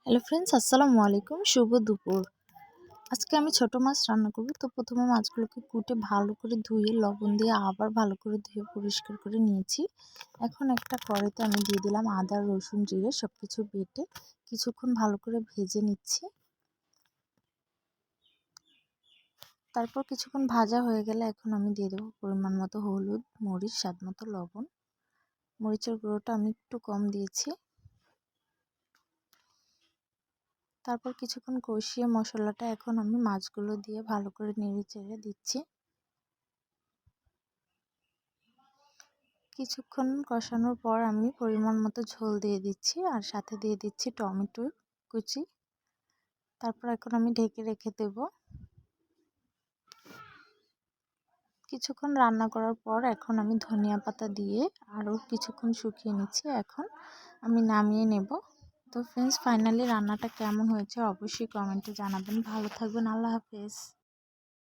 Hello friends, আসসালামু আলাইকুম। শুভ দুপুর। আজকে আমি ছোট মাছ রান্না করব। তো প্রথমে মাছগুলোকে কুটে ভালো করে ধুয়ে লবণ দিয়ে আবার ভালো করে ধুয়ে পরিষ্কার করে নিয়েছি। এখন একটা কড়াইতে আমি দিয়ে দিলাম আদা, রসুন, জিরে সব কিছু বেটে কিছুক্ষণ ভালো করে ভেজে নিচ্ছি। তারপর কিছুক্ষণ ভাজা হয়ে গেলে এখন আমি দিয়ে দেবো পরিমাণ মতো হলুদ, মরিচ, স্বাদ মতো লবণ। মরিচের গুঁড়োটা আমি একটু কম দিয়েছি। তারপর কিছুক্ষণ কষিয়ে মশলাটা এখন আমি মাছগুলো দিয়ে ভালো করে নেড়ে চেড়ে দিচ্ছি। কিছুক্ষণ কষানোর পর আমি পরিমাণ মতো ঝোল দিয়ে দিচ্ছি আর সাথে দিয়ে দিচ্ছি টমেটো কুচি। তারপর এখন আমি ঢেকে রেখে দেব। কিছুক্ষণ রান্না করার পর এখন আমি ধনিয়া পাতা দিয়ে আরও কিছুক্ষণ শুকিয়ে নিচ্ছি। এখন আমি নামিয়ে নেব। তো ফ্রেন্ডস, ফাইনালি রান্নাটা কেমন হয়েছে অবশ্যই কমেন্টে জানাবেন। ভালো থাকবেন। আল্লাহ হাফেজ।